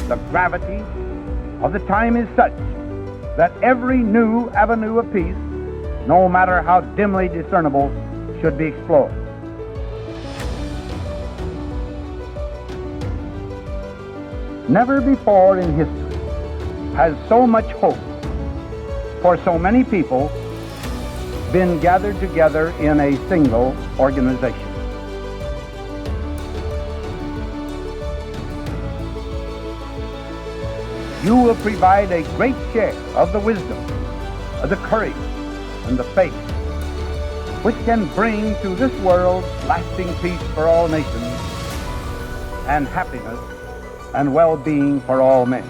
the gravity of the time is such that every new avenue of peace, no matter how dimly discernible, should be explored. Never before in history has so much hope for so many people been gathered together in a single organization. You will provide a great share of the wisdom, of the courage, and the faith which can bring to this world lasting peace for all nations and happiness and well-being for all men.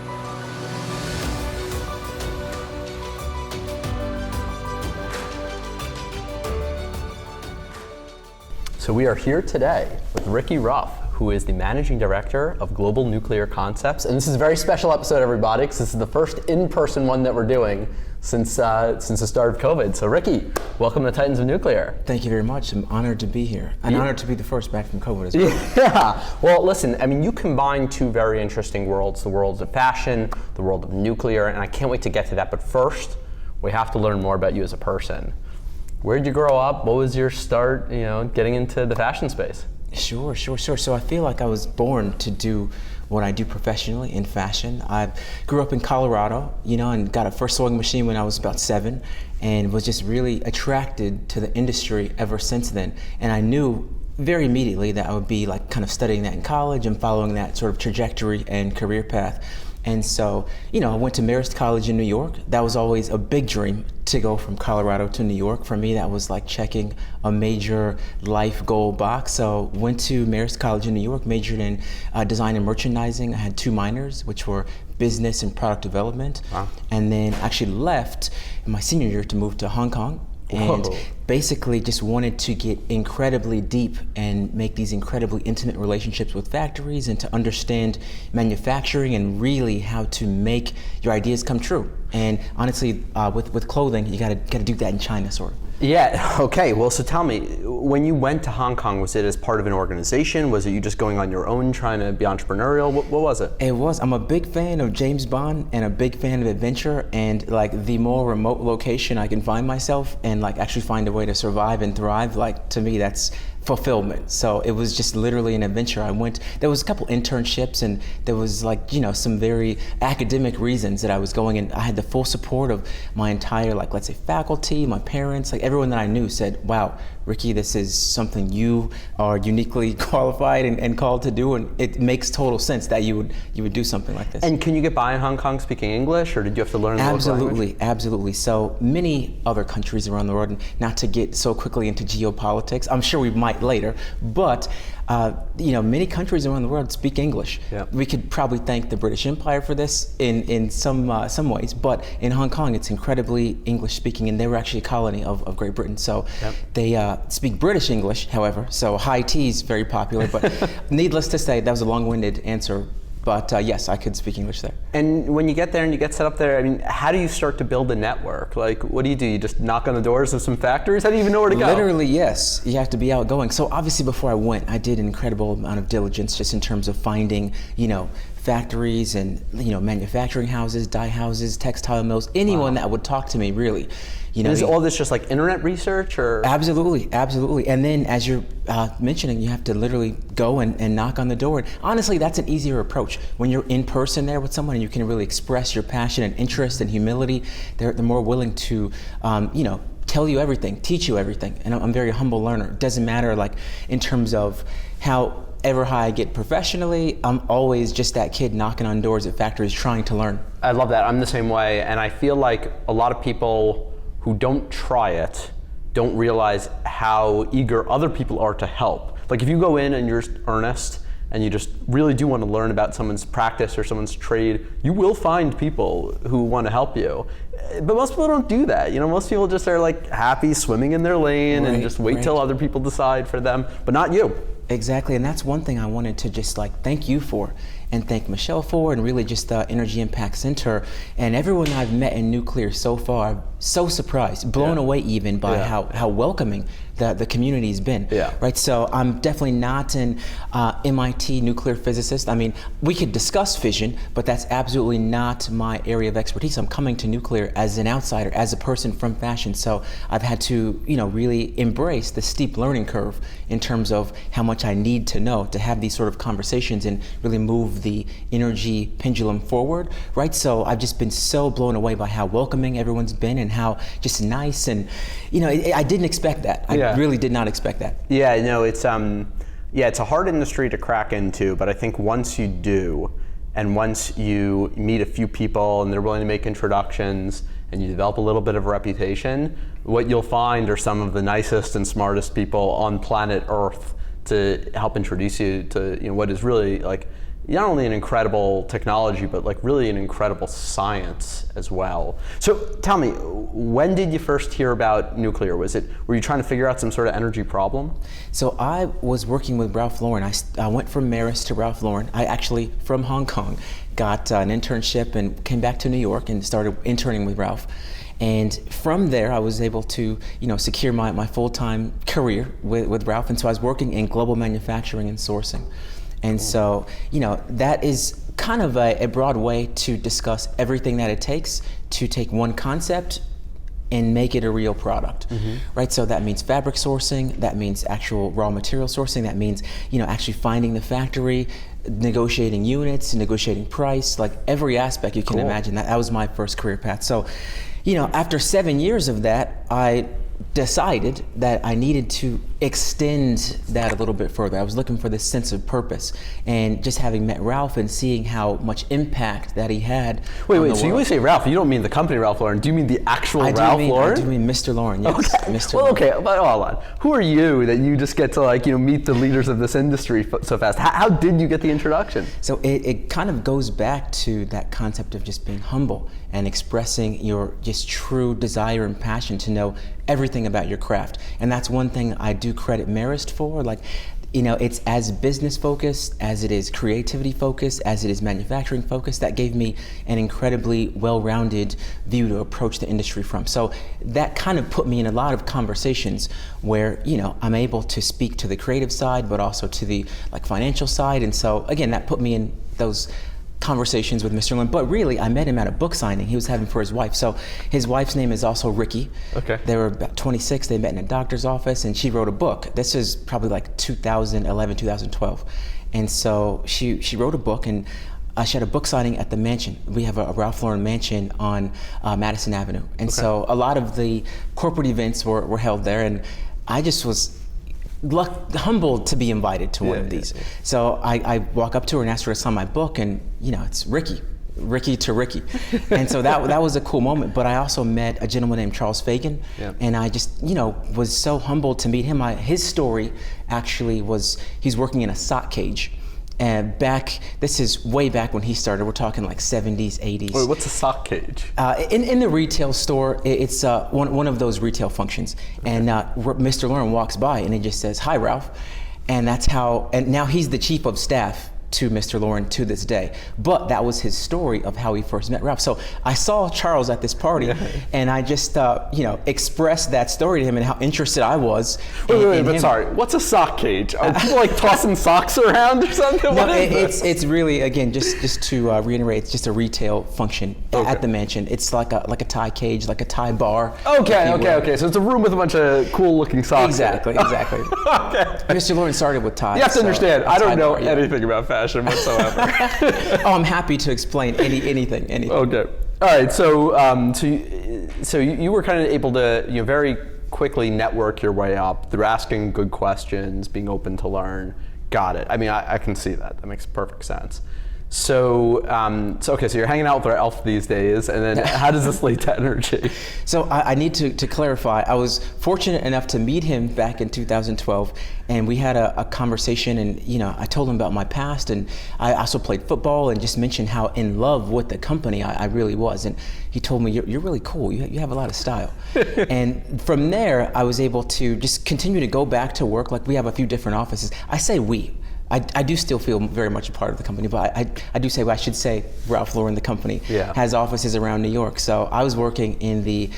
So we are here today with Rickey Ruff, who is the Managing Director of Global Nuclear Concepts. And this is a very special episode, everybody, because this is the first in-person one that we're doing since the start of COVID. So Rickey, welcome to Titans of Nuclear. Thank you very much. I'm honored to be here. And honored to be the first back from COVID as well. Yeah. Well, listen, I mean, you combine two very interesting worlds, the worlds of fashion, the world of nuclear, and I can't wait to get to that. But first, we have to learn more about you as a person. Where did you grow up? What was your start, getting into the fashion space? Sure. So I feel like I was born to do what I do professionally in fashion. I grew up in Colorado, and got a first sewing machine when I was about 7 and was just really attracted to the industry ever since then. And I knew very immediately that I would be like kind of studying that in college and following that sort of trajectory and career path. And so, I went to Marist College in New York. That was always a big dream to go from Colorado to New York. For me, that was like checking a major life goal box. So went to Marist College in New York, majored in design and merchandising. I had 2 minors, which were business and product development. Wow. And then actually left in my senior year to move to Hong Kong. And basically just wanted to get incredibly deep and make these incredibly intimate relationships with factories and to understand manufacturing and really how to make your ideas come true. And honestly, with clothing, you gotta do that in China, sort of. Yeah, okay, well, so tell me, when you went to Hong Kong, was it as part of an organization? Was it you just going on your own, trying to be entrepreneurial? What was it? It was. I'm a big fan of James Bond and a big fan of adventure, and like the more remote location I can find myself and like actually find a way to survive and thrive, like to me that's fulfillment. So it was just literally an adventure. There was a couple internships and there was like, some very academic reasons that I was going, and I had the full support of my entire, like, let's say faculty, my parents, like everyone that I knew said, wow, Rickey, this is something you are uniquely qualified and called to do, and it makes total sense that you would do something like this. And can you get by in Hong Kong speaking English, or did you have to learn the local language? Absolutely. So many other countries around the world, and not to get so quickly into geopolitics, I'm sure we might later, but many countries around the world speak English. Yep. We could probably thank the British Empire for this in some ways, but in Hong Kong it's incredibly English speaking, and they were actually a colony of Great Britain, so they speak British English, however, so high tea is very popular, but needless to say, that was a long-winded answer. But yes, I could speak English there. And when you get there and you get set up there, I mean, how do you start to build a network? Like, what do? You just knock on the doors of some factories? How do you even know where to go? Literally, yes. You have to be outgoing. So obviously before I went, I did an incredible amount of diligence just in terms of finding, factories and, manufacturing houses, dye houses, textile mills, anyone that would talk to me, really. Is all this just like internet research, or? Absolutely. And then as you're mentioning, you have to literally go and knock on the door. And honestly, that's an easier approach. When you're in person there with someone and you can really express your passion and interest and humility, they're more willing to, tell you everything, teach you everything. And I'm a very humble learner. It doesn't matter like in terms of how ever high I get professionally, I'm always just that kid knocking on doors at factories trying to learn. I love that. I'm the same way. And I feel like a lot of people who don't try it don't realize how eager other people are to help. Like if you go in and you're earnest and you just really do want to learn about someone's practice or someone's trade, you will find people who want to help you. But most people don't do that. Most people just are like happy swimming in their lane and just wait till other people decide for them, but not you. Exactly, and that's one thing I wanted to just like thank you for, and thank Michelle for, and really just the Energy Impact Center and everyone I've met in nuclear so far. I'm so surprised, blown away even by how welcoming the community's been. Yeah. Right. So I'm definitely not an MIT nuclear physicist. I mean, we could discuss fission, but that's absolutely not my area of expertise. I'm coming to nuclear as an outsider, as a person from fashion. So I've had to, really embrace the steep learning curve in terms of how much I need to know to have these sort of conversations and really move the energy pendulum forward, right? So I've just been so blown away by how welcoming everyone's been and how just nice, and I didn't expect that. I really did not expect that. Yeah, no, it's a hard industry to crack into, but I think once you do, and once you meet a few people and they're willing to make introductions and you develop a little bit of a reputation, what you'll find are some of the nicest and smartest people on planet Earth to help introduce you to what is really like not only an incredible technology, but like really an incredible science as well. So tell me, when did you first hear about nuclear? Were you trying to figure out some sort of energy problem? So I was working with Ralph Lauren. I went from Maris to Ralph Lauren. I actually, from Hong Kong, got an internship and came back to New York and started interning with Ralph. And from there, I was able to, secure my full-time career with Ralph. And so I was working in global manufacturing and sourcing. And so, that is kind of a broad way to discuss everything that it takes to take one concept and make it a real product, right? So that means fabric sourcing, that means actual raw material sourcing, that means, actually finding the factory, negotiating units, negotiating price, like every aspect you can imagine. That was my first career path. So, after 7 years of that, I decided that I needed to extend that a little bit further. I was looking for this sense of purpose, and just having met Ralph and seeing how much impact that he had. Wait, so you always say Ralph, you don't mean the company Ralph Lauren, do you mean the actual Ralph Lauren? I do mean Mr. Lauren, yes. Okay. Mr. Well, Lauren. okay, but hold on. Who are you that you just get to meet the leaders of this industry so fast? How did you get the introduction? So it kind of goes back to that concept of just being humble and expressing your just true desire and passion to know everything about your craft. And that's one thing I do credit Marist for. It's as business focused as it is creativity focused, as it is manufacturing focused. That gave me an incredibly well-rounded view to approach the industry from. So that kind of put me in a lot of conversations where, I'm able to speak to the creative side, but also to the financial side. And so again, that put me in those conversations with Mr. Lauren, but really I met him at a book signing he was having for his wife. So his wife's name is also Rickey. Okay. They were about 26, they met in a doctor's office, and she wrote a book. This is probably 2011, 2012. And so she wrote a book, and she had a book signing at the mansion. We have a Ralph Lauren mansion on Madison Avenue. And so a lot of the corporate events were held there, and I just was humbled to be invited to one of these. So I walk up to her and ask her to sign my book, and it's Rickey to Rickey. And so that was a cool moment. But I also met a gentleman named Charles Fagan, and I just was so humbled to meet him. His story actually was he's working in a sock cage. And this is way back when he started. We're talking 70s, 80s. Wait, what's a sock cage? In the retail store, it's one of those retail functions. Okay. And Mr. Lauren walks by and he just says, "Hi, Ralph." And that's how, and now he's the chief of staff to Mr. Lauren to this day. But that was his story of how he first met Ralph. So I saw Charles at this party, and I just expressed that story to him and how interested I was. But sorry, what's a sock cage? Are people tossing socks around or something? No, it's really, again, just to reiterate, it's just a retail function at the mansion. It's like a tie cage, like a tie bar. Okay. So it's a room with a bunch of cool looking socks. Exactly. Okay. Mr. Lauren started with ties. You have to understand, I don't know anything about fashion whatsoever. I'm happy to explain anything. Okay. All right. So you were kind of able to very quickly network your way up through asking good questions, being open to learn. Got it. I mean, I can see that. That makes perfect sense. So you're hanging out with Ralph these days, and then how does this lead to energy? So I need to clarify. I was fortunate enough to meet him back in 2012, and we had a conversation, and I told him about my past, and I also played football, and just mentioned how in love with the company I really was, and he told me, you're really cool, you have a lot of style. And from there, I was able to just continue to go back to work. We have a few different offices. I say we. I do still feel very much a part of the company, but I do say, I should say Ralph Lauren, the company, has offices around New York. So I was working in the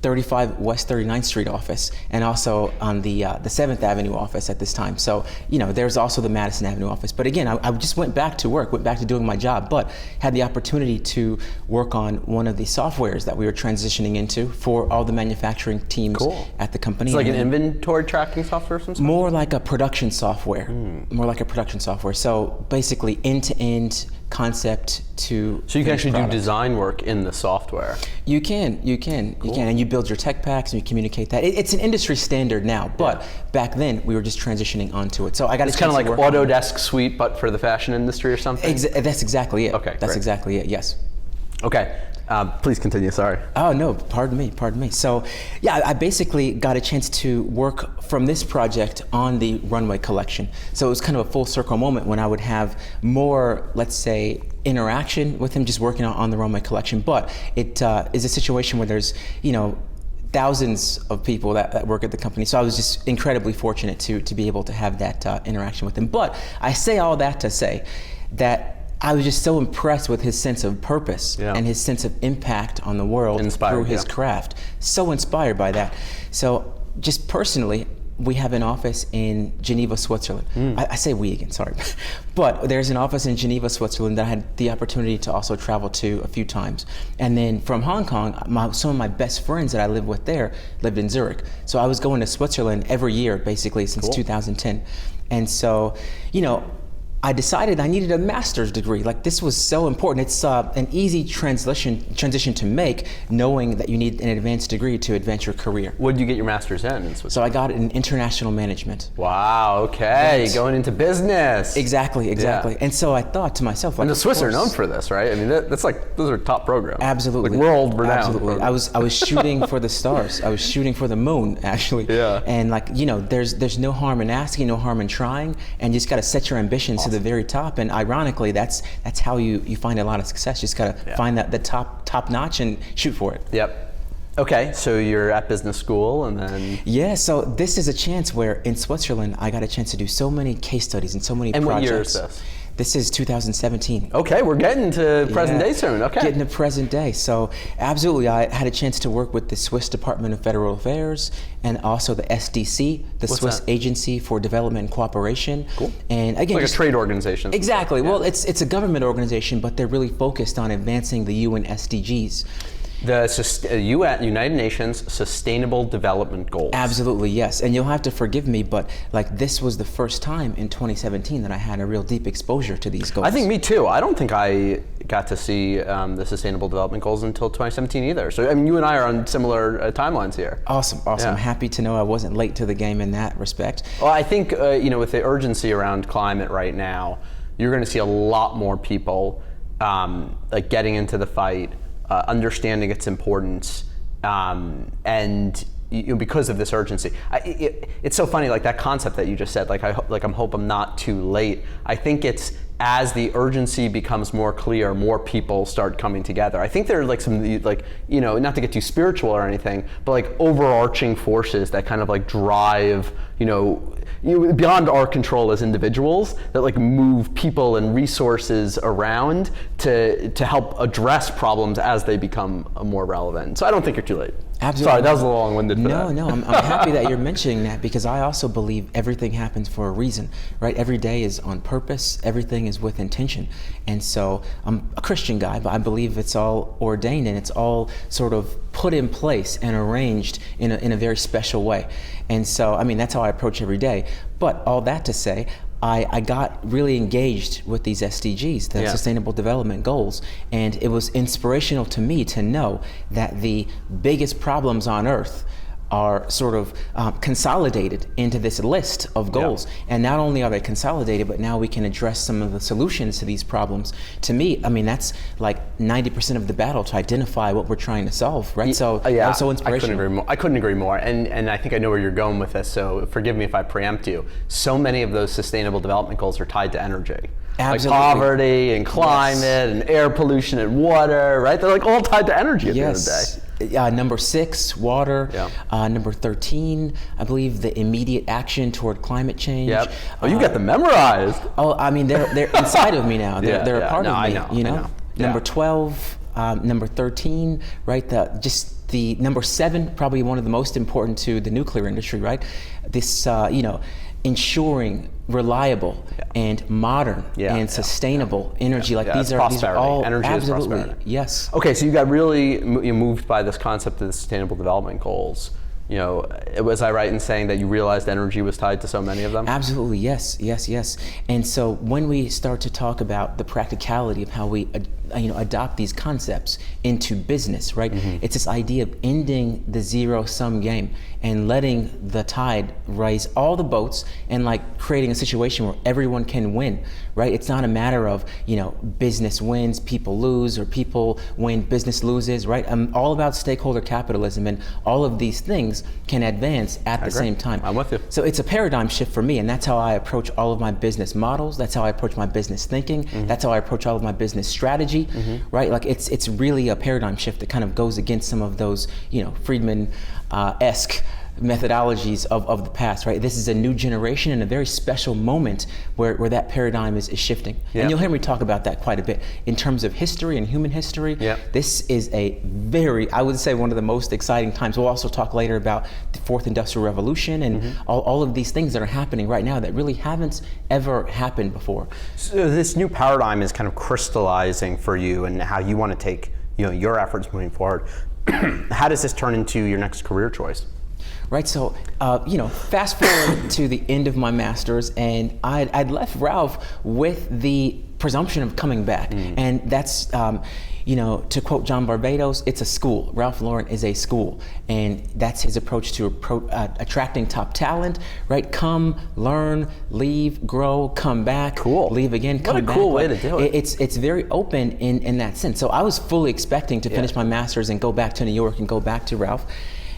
35 West 39th Street office, and also on the 7th Avenue office at this time. So, there's also the Madison Avenue office. But again, I just went back to work, went back to doing my job, but had the opportunity to work on one of the softwares that we were transitioning into for all the manufacturing teams at the company. It's like an inventory tracking software or something? More like a production software. More like a production software. So basically end-to-end concept to So you can actually product. do design work in the software. You can, and you build your tech packs and you communicate that. It's an industry standard now, but back then we were just transitioning onto it. So I got It's kind of like Autodesk Suite, but for the fashion industry or something? That's exactly it. Okay, That's great. exactly it, yes. Okay, please continue, sorry. Oh no, pardon me. So yeah, I basically got a chance to work from this project on the runway collection. So it was kind of a full circle moment when I would have more, let's say, interaction with him just working on the runway collection. But it is a situation where there's, thousands of people that work at the company. So I was just incredibly fortunate to be able to have that interaction with him. But I say all that to say that I was just so impressed with his sense of purpose and his sense of impact on the world through his craft. So inspired by that. So just personally, we have an office in Geneva, Switzerland. I say we again, sorry. But there's an office in Geneva, Switzerland that I had the opportunity to also travel to a few times. And then from Hong Kong, some of my best friends that I lived with there lived in Zurich. So I was going to Switzerland every year, basically, since 2010. And so, I decided I needed a master's degree. Like, this was so important. It's an easy transition to make, knowing that you need an advanced degree to advance your career. What did you get your master's in Switzerland? So I got it in international management. Wow, okay, going into business. Exactly. Yeah. And so I thought to myself, like, and the Swiss are known for this, right? I mean, that's like, those are top programs. Absolutely. Like world renowned. Absolutely. I was shooting for the stars. I was shooting for the moon, actually. Yeah. And there's no harm in asking, no harm in trying, and you just got to set your ambitions to the very top. And ironically, that's how you find a lot of success. You just got to find the top notch and shoot for it. Yep. Okay, so you're at business school and then... Yeah, so this is a chance where in Switzerland, I got a chance to do so many case studies and so many projects. And what year is this? This is 2017. Okay, we're getting to present day soon, okay. Getting to present day. So absolutely, I had a chance to work with the Swiss Department of Federal Affairs and also the SDC, the Swiss Agency for Development and Cooperation. Cool. And again, like a trade organization. Exactly. Yeah. Well, it's a government organization, but they're really focused on advancing the UN SDGs. The United Nations Sustainable Development Goals. Absolutely, yes. And you'll have to forgive me, but this was the first time in 2017 that I had a real deep exposure to these goals. I think me too. I don't think I got to see the Sustainable Development Goals until 2017 either. So I mean, you and I are on similar timelines here. Awesome. Yeah. Happy to know I wasn't late to the game in that respect. Well, I think with the urgency around climate right now, you're going to see a lot more people getting into the fight. Understanding its importance, and because of this urgency, it's so funny. Like that concept that you just said. I hope I'm not too late. I think it's as the urgency becomes more clear, more people start coming together. I think there are some not to get too spiritual or anything, but overarching forces that kind of drive beyond our control as individuals, that move people and resources around to help address problems as they become more relevant. So I don't think you're too late. Absolutely. Sorry, that was a little long-winded for that. No, I'm happy that you're mentioning that, because I also believe everything happens for a reason, right? Every day is on purpose, everything is with intention. And so I'm a Christian guy, but I believe it's all ordained and it's all sort of put in place and arranged in a very special way. And so, I mean, that's how I approach every day. But all that to say, I got really engaged with these SDGs, the Sustainable Development Goals, and it was inspirational to me to know that the biggest problems on Earth are sort of consolidated into this list of goals. And not only are they consolidated, but now we can address some of the solutions to these problems. To me, I mean, that's 90% of the battle, to identify what we're trying to solve, right? So that was so inspirational. I couldn't agree more. And I think I know where you're going with this, so forgive me if I preempt you. So many of those Sustainable Development Goals are tied to energy. Absolutely. Like poverty and climate and air pollution and water, right? They're all tied to energy at the end of the day. Number 6, water. Number 13, I believe, the immediate action toward climate change. Yep. Oh, you got them memorized. Oh, I mean, they're inside of me now. They're a part of me. I know. Number 12, number 13, right? the number 7, probably one of the most important to the nuclear industry, right? This, ensuring reliable and modern and sustainable energy. Like these are all energy absolutely, is prosperity. yes. Okay, so you got really moved by this concept of the Sustainable Development Goals. Was I right in saying that you realized energy was tied to so many of them? Absolutely, yes. And so when we start to talk about the practicality of how we adopt these concepts into business, right? It's this idea of ending the zero-sum game and letting the tide raise all the boats and like creating a situation where everyone can win, right? It's not a matter of, business wins, people lose, or people win, business loses, right? I'm all about stakeholder capitalism, and all of these things can advance at the same time. I'm with you. So it's a paradigm shift for me, and that's how I approach all of my business models. That's how I approach my business thinking. That's how I approach all of my business strategy, right? Like it's really a paradigm shift that kind of goes against some of those, Friedman-esque methodologies of the past, right? This is a new generation and a very special moment where that paradigm is shifting. Yeah. And you'll hear me talk about that quite a bit. In terms of history and human history, this is a very, I would say, one of the most exciting times. We'll also talk later about the Fourth Industrial Revolution and all of these things that are happening right now that really haven't ever happened before. So this new paradigm is kind of crystallizing for you and how you want to take your efforts moving forward. How does this turn into your next career choice? Right, so fast forward to the end of my master's, and I'd left Ralph with the presumption of coming back, and that's to quote John Barbados, it's a school. Ralph Lauren is a school, and that's his approach to attracting top talent. Right, come, learn, leave, grow, come back, cool, leave again, come back. What a cool way to do it. It's very open in that sense. So I was fully expecting to finish my master's and go back to New York and go back to Ralph.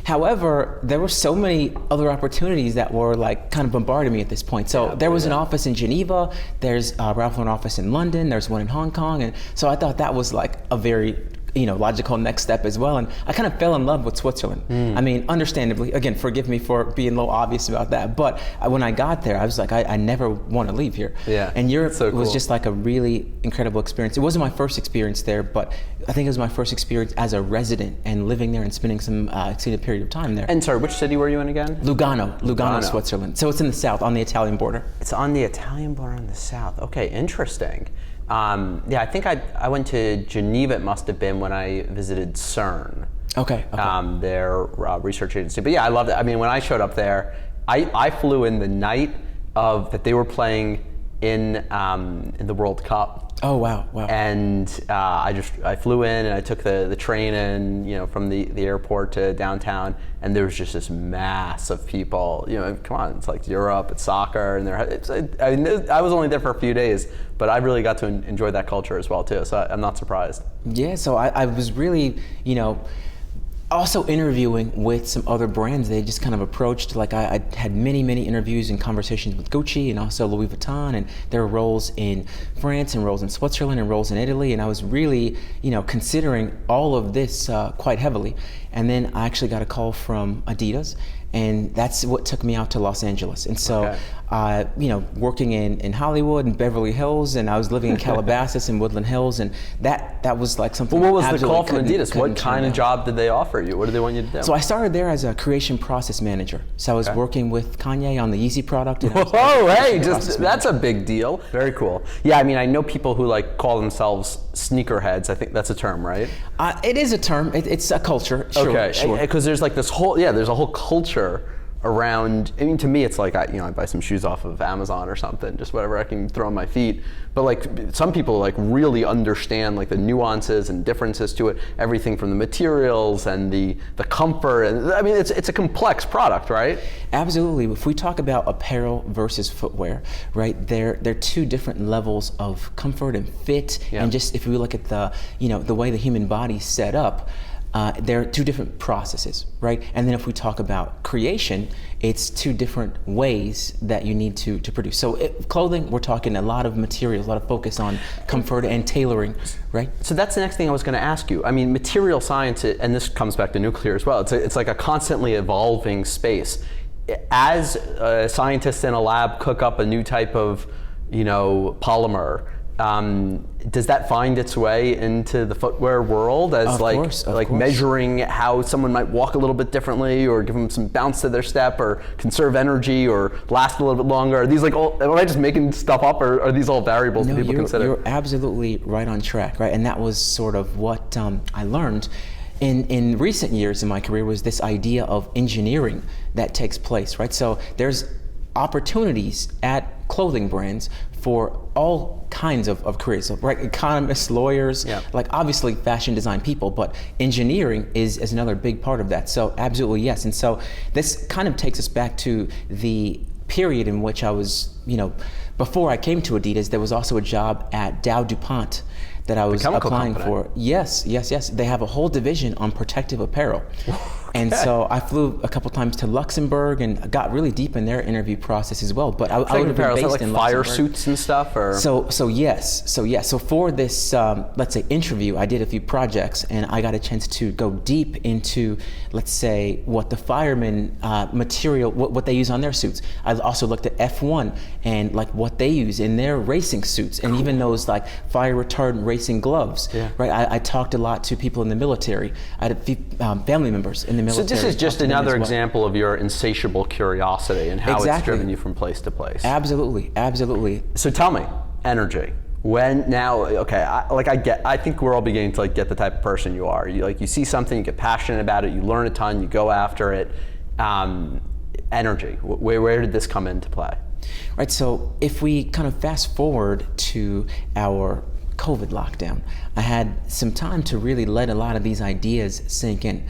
However, there were so many other opportunities that were like kind of bombarding me at this point. So there was an office in Geneva, there's a Ralph Lauren office in London, there's one in Hong Kong, and so I thought that was like a very logical next step as well. And I kind of fell in love with Switzerland. I mean, understandably, again, forgive me for being a little obvious about that, but when I got there, I was like, I never want to leave here. Yeah. And Europe so cool. was just like a really incredible experience. It wasn't my first experience there, but I think it was my first experience as a resident and living there and spending some extended period of time there. And sorry, which city were you in again? Lugano, Switzerland. So it's in the south, on the Italian border. It's on the Italian border in the south. Okay, interesting. I think I went to Geneva, it must have been when I visited CERN. Okay. Their research agency. But yeah, I loved it. I mean, when I showed up there, I flew in the night that they were playing in the World Cup. Oh, wow. And I flew in and I took the train in, from the airport to downtown, and there was just this mass of people. Come on, it's like Europe, it's soccer, and I was only there for a few days, but I really got to enjoy that culture as well too. So I'm not surprised. Yeah. So I was really, also interviewing with some other brands. They just kind of approached, like I had many interviews and conversations with Gucci and also Louis Vuitton, and there were roles in France and roles in Switzerland and roles in Italy, and I was really, considering all of this quite heavily. And then I actually got a call from Adidas, and that's what took me out to Los Angeles. And so, working in Hollywood and Beverly Hills, and I was living in Calabasas and Woodland Hills, and that was like something. Well, what was the call from Adidas? What kind of job did they offer you? What did they want you to do? So I started there as a creation process manager. So I was working with Kanye on the Yeezy product. And that's a big deal. Very cool. Yeah, I mean, I know people who like call themselves sneakerheads. I think that's a term, right? It is a term. It's a culture. Sure, sure. Because there's like there's a whole culture around. I mean, to me, it's like I buy some shoes off of Amazon or something, just whatever I can throw on my feet. But like some people like really understand like the nuances and differences to it, everything from the materials and the comfort, and I mean it's a complex product, right? Absolutely. If we talk about apparel versus footwear, right, they're two different levels of comfort and fit, and just if we look at the way the human body's set up. There are two different processes, right? And then if we talk about creation, it's two different ways that you need to produce. So clothing, we're talking a lot of materials, a lot of focus on comfort and tailoring, right? So that's the next thing I was going to ask you. I mean, material science, and this comes back to nuclear as well, it's like a constantly evolving space. As scientists in a lab cook up a new type of, polymer, does that find its way into the footwear world as Of course. measuring how someone might walk a little bit differently, or give them some bounce to their step, or conserve energy, or last a little bit longer? Are these am I just making stuff up, or are these all variables that people consider? You're absolutely right on track, right? And that was sort of what I learned in recent years in my career, was this idea of engineering that takes place, right? So there's opportunities at clothing brands for all kinds of careers, so, right? Economists, lawyers, obviously fashion design people, but engineering is another big part of that. So absolutely yes. And so this kind of takes us back to the period in which I was, before I came to Adidas, there was also a job at Dow DuPont that I was applying for. Yes. They have a whole division on protective apparel. And so I flew a couple times to Luxembourg and got really deep in their interview process as well. But I would have been based in fire Luxembourg. suits and stuff, or So yes. So for this, let's say, interview, I did a few projects, and I got a chance to go deep into, let's say, what the firemen material, what they use on their suits. I also looked at F1 and what they use in their racing suits, and even those fire retardant racing gloves. Right. I talked a lot to people in the military. I had a few family members in the military. So this is just another example of your insatiable curiosity and how it's driven you from place to place. Absolutely. So tell me, energy. I think we're all beginning to get the type of person you are. You see something, you get passionate about it, you learn a ton, you go after it. Energy. Where did this come into play? Right. So if we kind of fast forward to our COVID lockdown, I had some time to really let a lot of these ideas sink in.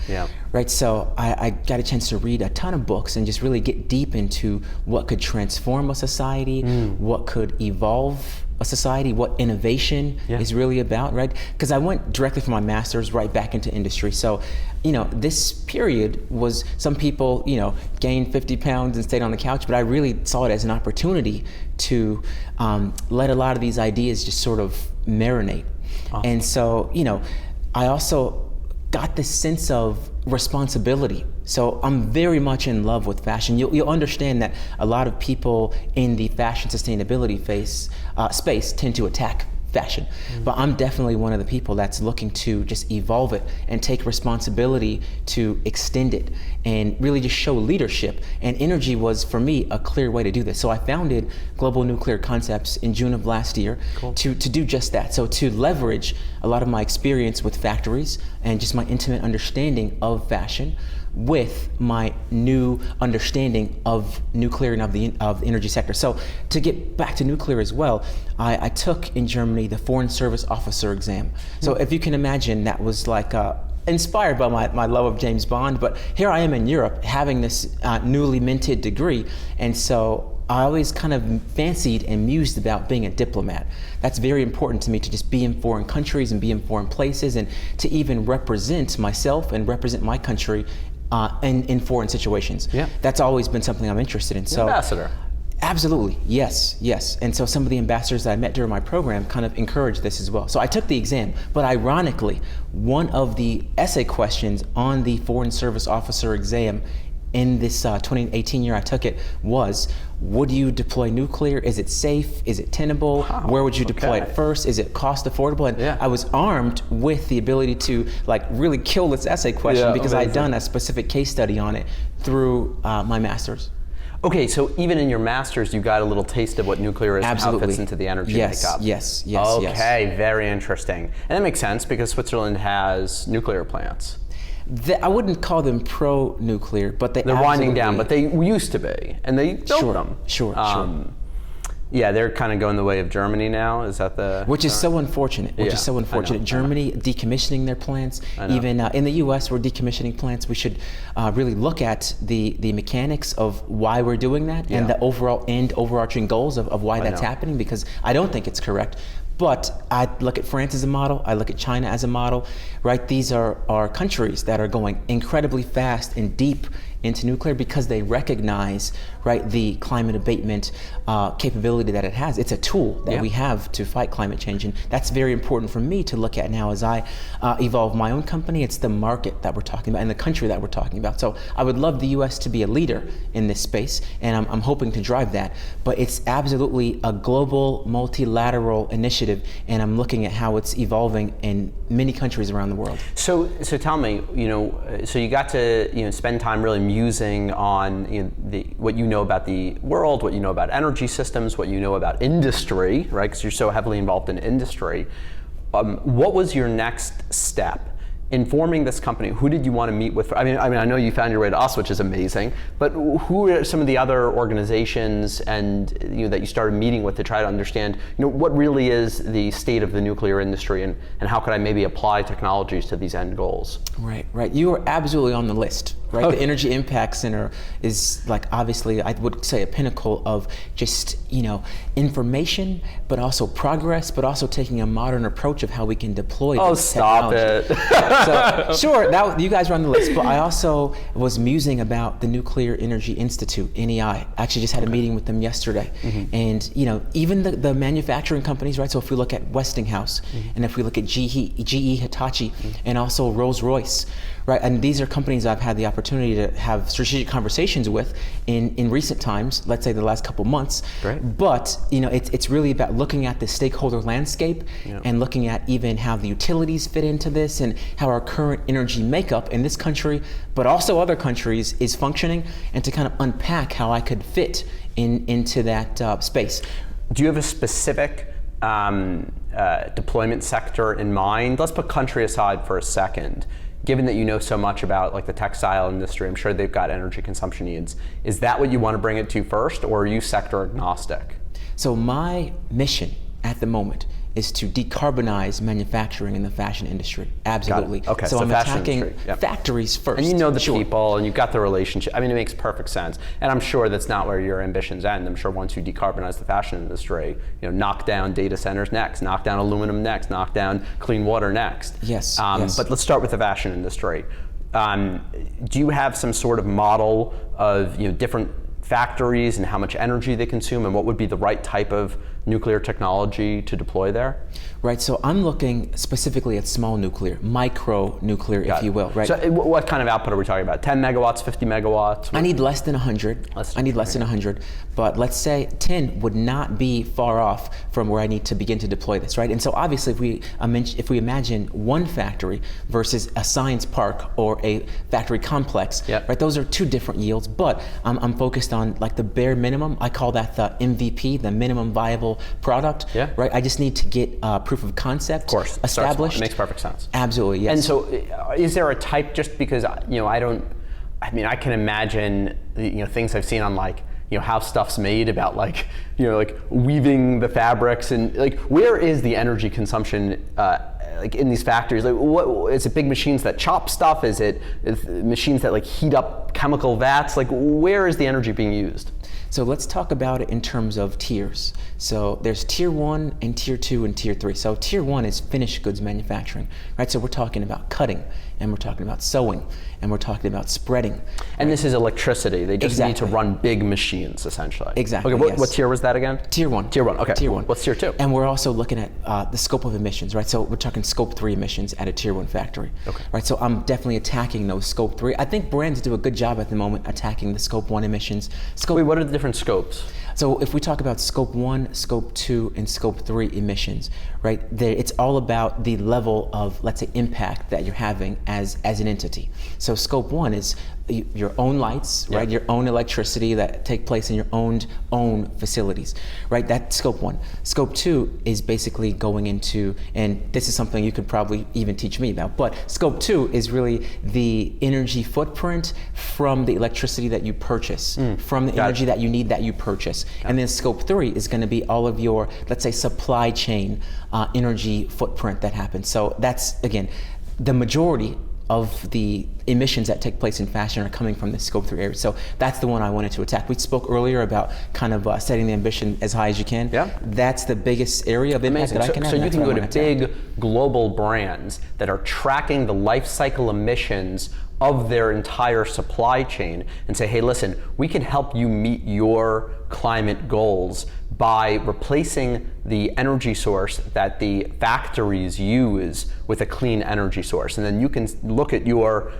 Right. So I got a chance to read a ton of books and just really get deep into what could transform a society, what could evolve a society, what innovation is really about, right? Because I went directly from my master's right back into industry. So, this period was, some people, gained 50 pounds and stayed on the couch, but I really saw it as an opportunity to let a lot of these ideas just sort of marinate. And so, I also got this sense of responsibility. So I'm very much in love with fashion. You'll understand that a lot of people in the fashion sustainability space tend to attack fashion. But I'm definitely one of the people that's looking to just evolve it and take responsibility to extend it and really just show leadership. And energy was, for me, a clear way to do this. So I founded Global Nuclear Concepts in June of last year to do just that. So to leverage a lot of my experience with factories and just my intimate understanding of fashion with my new understanding of nuclear and of the energy sector. So to get back to nuclear as well, I took in Germany the Foreign Service Officer exam. So if you can imagine, that was inspired by my love of James Bond, but here I am in Europe having this newly minted degree, and so I always kind of fancied and mused about being a diplomat. That's very important to me, to just be in foreign countries and be in foreign places, and to even represent myself and represent my country in foreign situations. That's always been something I'm interested in. So, ambassador. Absolutely, yes. And so some of the ambassadors that I met during my program kind of encouraged this as well. So I took the exam, but ironically, one of the essay questions on the Foreign Service Officer exam in this 2018 year I took it was, would you deploy nuclear? Is it safe? Is it tenable? Wow. Where would you deploy it first? Is it cost affordable? And I was armed with the ability to really kill this essay question because I'd done a specific case study on it through my master's. Okay, so even in your master's, you got a little taste of what nuclear is and how it fits into the energy makeup. Yes. Okay, very interesting. And that makes sense because Switzerland has nuclear plants. I wouldn't call them pro-nuclear, but they're winding down, but they used to be, and they built them. Sure. Yeah, they're kind of going the way of Germany now. Is that the? Which is so unfortunate. Germany decommissioning their plants. Even in the U.S., we're decommissioning plants. We should really look at the mechanics of why we're doing that and the overarching goals of why that's happening. Because I don't think it's correct. But I look at France as a model, I look at China as a model, right? These are countries that are going incredibly fast and deep into nuclear because they recognize, right, the climate abatement capability that it has. It's a tool that we have to fight climate change, and that's very important for me to look at now as I evolve my own company. It's the market that we're talking about and the country that we're talking about. So I would love the U.S. to be a leader in this space, and I'm hoping to drive that. But it's absolutely a global, multilateral initiative, and I'm looking at how it's evolving in many countries around the world. So tell me, so you got to spend time really musing on what you know about the world, what you know about energy systems, what you know about industry, right? Because you're so heavily involved in industry. What was your next step in forming this company? Who did you want to meet with? I mean, I know you found your way to us, which is amazing. But who are some of the other organizations and that you started meeting with to try to understand, what really is the state of the nuclear industry, and how could I maybe apply technologies to these end goals? Right. You are absolutely on the list. Right, the Energy Impact Center is obviously, I would say, a pinnacle of just information, but also progress, but also taking a modern approach of how we can deploy. Oh, stop it! So sure, you guys were on the list, but I also was musing about the Nuclear Energy Institute, NEI. I actually just had a meeting with them yesterday, and even the manufacturing companies, right? So if we look at Westinghouse, and if we look at GE Hitachi, and also Rolls-Royce. Right, and these are companies I've had the opportunity to have strategic conversations with in recent times, let's say the last couple months. Great. But it's really about looking at the stakeholder landscape and looking at even how the utilities fit into this and how our current energy makeup in this country, but also other countries, is functioning, and to kind of unpack how I could fit into that space. Do you have a specific deployment sector in mind? Let's put country aside for a second. Given that you know so much about the textile industry, I'm sure they've got energy consumption needs. Is that what you want to bring it to first, or are you sector agnostic? So my mission at the moment is to decarbonize manufacturing in the fashion industry. Absolutely. Okay, so I'm attacking industry. Yep. factories first. And you know the people, and you've got the relationship. I mean, it makes perfect sense. And I'm sure that's not where your ambitions end. I'm sure once you decarbonize the fashion industry, knock down data centers next, knock down aluminum next, knock down clean water next. Yes. But let's start with the fashion industry. Do you have some sort of model of different factories and how much energy they consume, and what would be the right type of nuclear technology to deploy there? Right, so I'm looking specifically at small nuclear, micro nuclear, if you will, right? So what kind of output are we talking about? 10 megawatts, 50 megawatts? I need less than 100. I need less than 100, but let's say 10 would not be far off from where I need to begin to deploy this, right? And so obviously if we imagine one factory versus a science park or a factory complex, right? Those are two different yields, but I'm focused on the bare minimum. I call that the MVP, the minimum viable product, right? I just need to get proof of concept established. It makes perfect sense. Absolutely, yes. And so is there a type, just because I can imagine things I've seen on how stuff's made about weaving the fabrics, and where is the energy consumption in these factories? What is it? Big machines that chop stuff? Is it machines that heat up chemical vats? Where is the energy being used? So let's talk about it in terms of tiers. So there's tier 1 and tier 2 and tier 3. So tier 1 is finished goods manufacturing, right? So we're talking about cutting, and we're talking about sewing, and we're talking about spreading. And this is electricity. They just need to run big machines, essentially. Exactly. Okay, what tier was that again? Tier 1. Tier 1, okay. Tier 1. What's tier 2? And we're also looking at the scope of emissions, right? So we're talking scope 3 emissions at a tier 1 factory. Okay. Right, so I'm definitely attacking those scope 3. I think brands do a good job at the moment attacking the scope 1 emissions. Wait, what are the different scopes? So if we talk about scope 1, scope 2, and scope 3 emissions, right, it's all about the level of, let's say, impact that you're having as an entity. So scope 1 is your own lights, right, your own electricity that take place in your own facilities, right? That's scope 1. Scope 2 is basically going into, and this is something you could probably even teach me about, but scope 2 is really the energy footprint from the electricity that you purchase, from the energy that you need that you purchase. And then scope 3 is going to be all of your, let's say, supply chain energy footprint that happens. So that's, again, the majority of the emissions that take place in fashion are coming from the scope 3 area. So that's the one I wanted to attack. We spoke earlier about kind of setting the ambition as high as you can. Yeah. That's the biggest area of impact that I can have. So you can go to big global brands that are tracking the life cycle emissions of their entire supply chain and say, hey, listen, we can help you meet your climate goals by replacing the energy source that the factories use with a clean energy source. And then you can look at your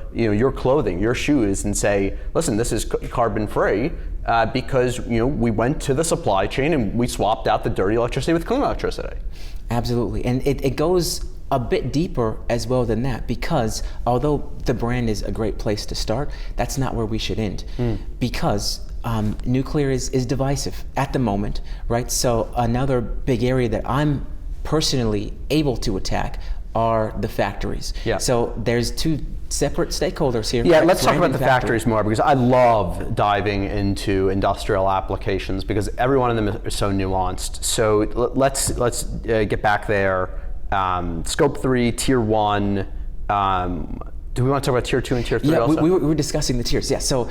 clothing, your shoes, and say, listen, this is carbon free because we went to the supply chain and we swapped out the dirty electricity with clean electricity. Absolutely, and it goes a bit deeper as well than that, because although the brand is a great place to start, that's not where we should end. Because nuclear is divisive at the moment, right? So another big area that I'm personally able to attack are the factories. Yeah. So there's two separate stakeholders here. Yeah, right? let's talk Brand about and the factories more, because I love diving into industrial applications because every one of them is so nuanced. So let's get back there. Scope 3, Tier 1. Do we want to talk about Tier 2 and Tier 3 yeah, also? we were discussing the tiers. Yeah, so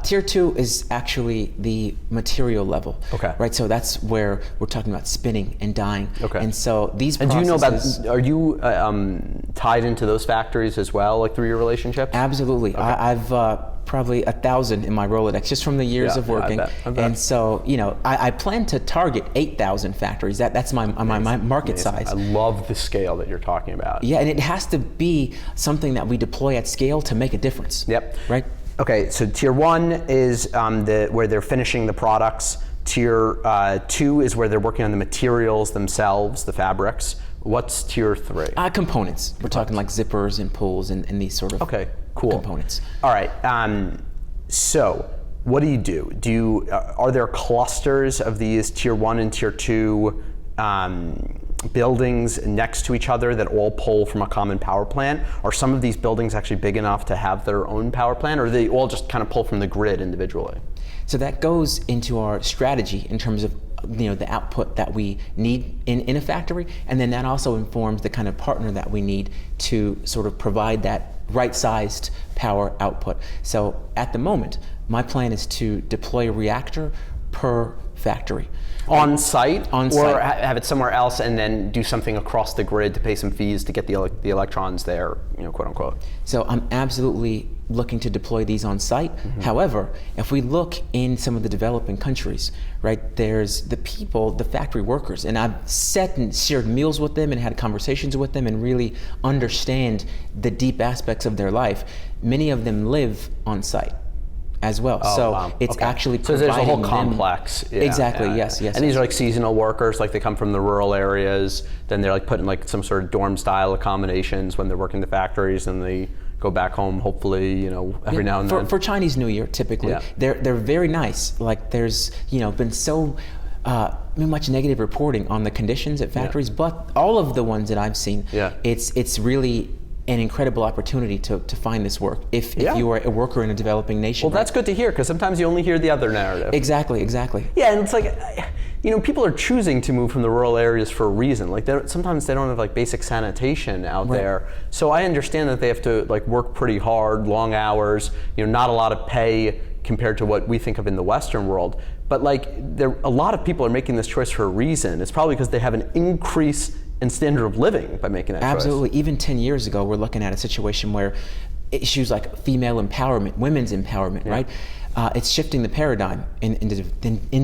Tier 2 is actually the material level. Okay. Right, so that's where we're talking about spinning and dyeing. Okay. And so these And processes... do you know about, are you tied into those factories as well, like through your relationship? Absolutely. Okay. I've probably 1,000 in my Rolodex just from the years of working. I bet. And so, I plan to target 8,000 factories. That's my market Amazing. size. I love the scale that you're talking about. Yeah, and it has to be something that we deploy at scale to make a difference. Yep. Right? Okay, so Tier 1 is where they're finishing the products. Tier 2 is where they're working on the materials themselves, the fabrics. What's Tier 3? Components. We're talking like zippers and pulls and these sort of components. All right. So what do? Are there clusters of these Tier 1 and Tier 2 buildings next to each other that all pull from a common power plant? Are some of these buildings actually big enough to have their own power plant, or do they all just kind of pull from the grid individually? So that goes into our strategy in terms of the output that we need in a factory, and then that also informs the kind of partner that we need to sort of provide that right-sized power output. So at the moment, my plan is to deploy a reactor per factory. On site? On or site. Have it somewhere else and then do something across the grid to pay some fees to get the electrons there, quote unquote. So I'm absolutely looking to deploy these on site. However, if we look in some of the developing countries, right, there's the people, the factory workers, and I've sat and shared meals with them and had conversations with them and really understand the deep aspects of their life. Many of them live on site as well. It's actually providing there's a whole them, complex. Yeah, exactly, yeah, yes. And these are like seasonal workers, like they come from the rural areas, then they're like put in like some sort of dorm style accommodations when they're working the factories, and they go back home hopefully, every now and then. For Chinese New Year, typically, they're very nice. Like there's been so much negative reporting on the conditions at factories, but all of the ones that I've seen, it's really an incredible opportunity to find this work if you are a worker in a developing nation. Well, that's good to hear, because sometimes you only hear the other narrative. Exactly. Yeah, and it's like, people are choosing to move from the rural areas for a reason. Like sometimes they don't have like basic sanitation out there. So I understand that they have to like work pretty hard, long hours, not a lot of pay compared to what we think of in the Western world. But like a lot of people are making this choice for a reason. It's probably because they have an increase in standard of living by making that choice. Absolutely. Even 10 years ago, we're looking at a situation where issues like female empowerment, women's empowerment, right? It's shifting the paradigm in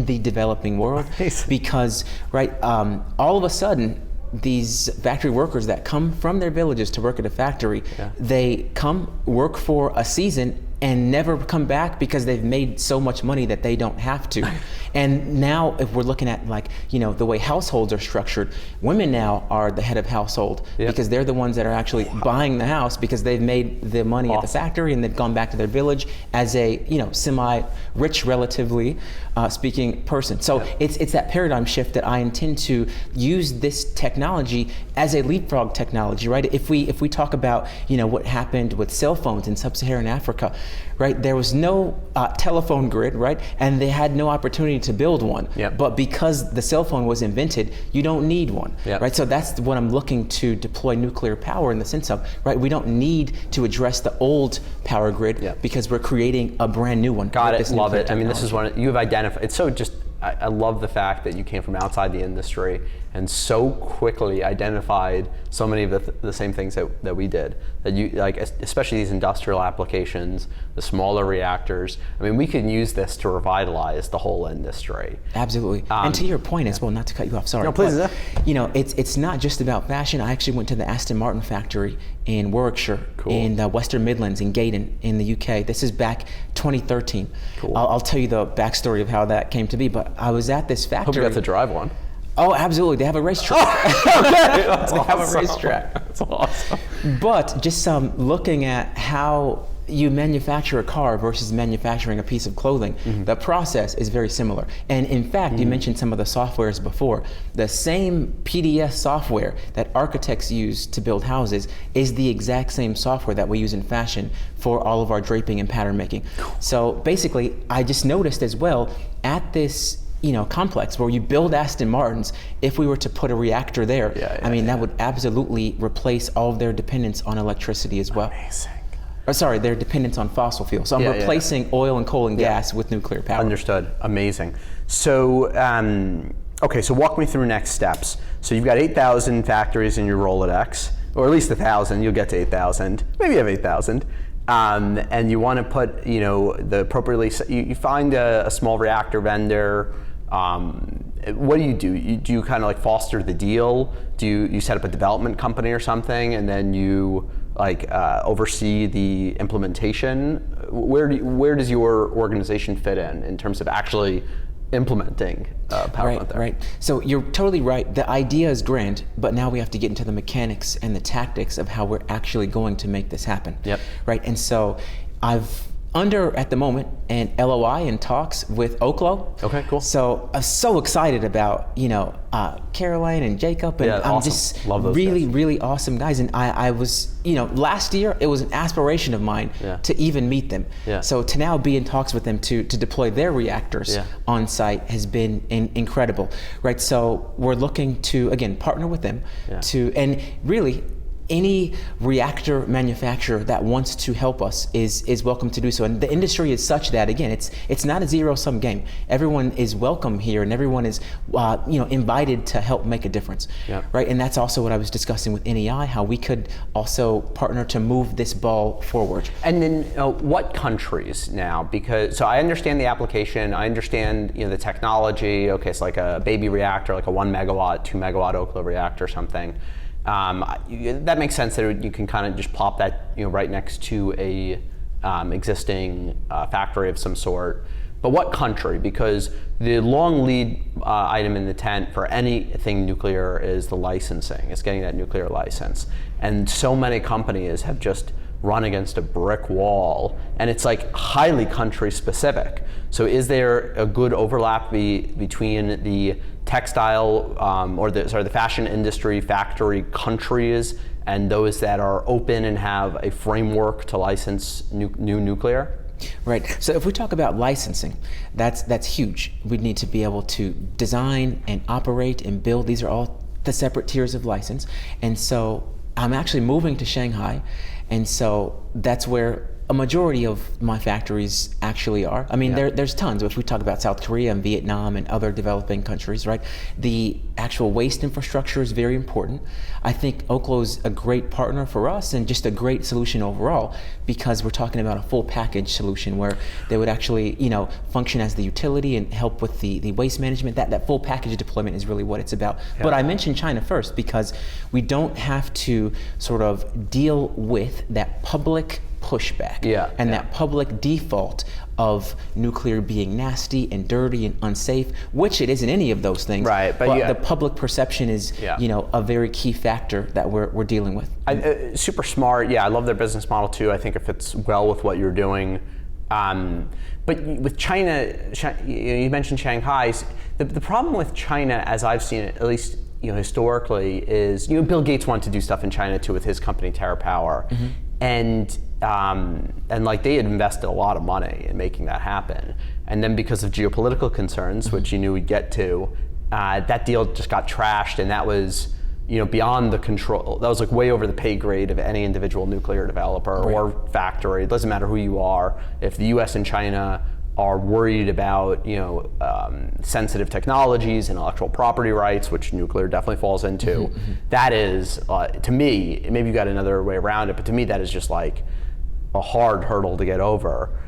the developing world because, all of a sudden, these factory workers that come from their villages to work at a factory, they come work for a season and never come back because they've made so much money that they don't have to. And now if we're looking at the way households are structured, women now are the head of household because they're the ones that are actually buying the house because they've made the money at the factory and they've gone back to their village as a semi-rich, relatively speaking person. So it's that paradigm shift that I intend to use this technology as a leapfrog technology, right? If we talk about what happened with cell phones in sub-Saharan Africa, right? There was no telephone grid, right? And they had no opportunity to build one. But because the cell phone was invented, you don't need one, right? So that's what I'm looking to deploy nuclear power in the sense of, right? We don't need to address the old power grid because we're creating a brand new one. Got it, love it. Technology. I mean, this is one you've identified. It's so just I love the fact that you came from outside the industry and so quickly identified so many of the same things that we did. That you like, especially these industrial applications, the smaller reactors. I mean, we can use this to revitalize the whole industry. Absolutely. And to your point as well, not to cut you off, sorry. No, please. But, it's not just about fashion. I actually went to the Aston Martin factory in Warwickshire, in the Western Midlands, in Gaydon, in the UK. This is back 2013. Cool. I'll tell you the backstory of how that came to be, but I was at this factory. Hope you got to drive one. Oh, absolutely. They have a racetrack. Okay. That's they have a awesome. racetrack. That's awesome. But just looking at how you manufacture a car versus manufacturing a piece of clothing, the process is very similar. And in fact, you mentioned some of the softwares before. The same PDS software that architects use to build houses is the exact same software that we use in fashion for all of our draping and pattern making. So basically, I just noticed as well at this complex where you build Aston Martins, if we were to put a reactor there, that would absolutely replace all of their dependence on electricity as well. Amazing. Or sorry, their dependence on fossil fuel. So I'm replacing oil and coal and gas with nuclear power. Understood. Amazing. So, okay, so walk me through next steps. So you've got 8,000 factories in your Rolodex, or at least 1,000. You'll get to 8,000. Maybe you have 8,000. And you want to put, the appropriately. You find a small reactor vendor. What do? Do you kind of like foster the deal? Do you set up a development company or something, and then you oversee the implementation? Where does your organization fit in terms of actually implementing power plant there? Right. So you're totally right. The idea is grand, but now we have to get into the mechanics and the tactics of how we're actually going to make this happen. Yep. Right. And so I've at the moment an LOI in talks with Oklo. Okay, cool. So I'm so excited about Caroline and Jacob, and I'm awesome. just Love those really, guys. really awesome guys. And I was, last year it was an aspiration of mine to even meet them. Yeah. So to now be in talks with them to deploy their reactors on site has been incredible, right? So we're looking to again partner with them and really. Any reactor manufacturer that wants to help us is welcome to do so. And the industry is such that, again, it's not a zero-sum game. Everyone is welcome here, and everyone is invited to help make a difference, right? And that's also what I was discussing with NEI, how we could also partner to move this ball forward. And then what countries now? Because so I understand the application, I understand the technology. Okay, it's like a baby reactor, like a 1 megawatt, 2 megawatt Oklo reactor or something. That makes sense that you can kind of just plop that right next to a existing factory of some sort. But what country? Because the long lead item in the tent for anything nuclear is the licensing. It's getting that nuclear license. And so many companies have just run against a brick wall, and it's like highly country specific. So is there a good overlap between the textile the fashion industry factory countries and those that are open and have a framework to license new nuclear? Right. So if we talk about licensing, that's huge. We need to be able to design and operate and build. These are all the separate tiers of license. And so I'm actually moving to Shanghai, and so that's where a majority of my factories actually are. I mean, there's tons. If we talk about South Korea and Vietnam and other developing countries, right? The actual waste infrastructure is very important. I think Oklo's a great partner for us and just a great solution overall, because we're talking about a full package solution where they would actually, function as the utility and help with the waste management. That full package deployment is really what it's about. Yeah. But I mentioned China first because we don't have to sort of deal with that public pushback and that public default of nuclear being nasty and dirty and unsafe, which it isn't any of those things. Right, but the public perception is, a very key factor that we're dealing with. Super smart. Yeah, I love their business model too. I think it fits well with what you're doing. But with China, you mentioned Shanghai. The problem with China, as I've seen it, at least historically, is Bill Gates wanted to do stuff in China too with his company TerraPower, and like they had invested a lot of money in making that happen. And then because of geopolitical concerns, which you knew we'd get to, that deal just got trashed, and that was beyond the control. That was like way over the pay grade of any individual nuclear developer or factory. It doesn't matter who you are. If the US and China are worried about, sensitive technologies, intellectual property rights, which nuclear definitely falls into. That is, to me, maybe you got another way around it, but to me that is just like a hard hurdle to get over.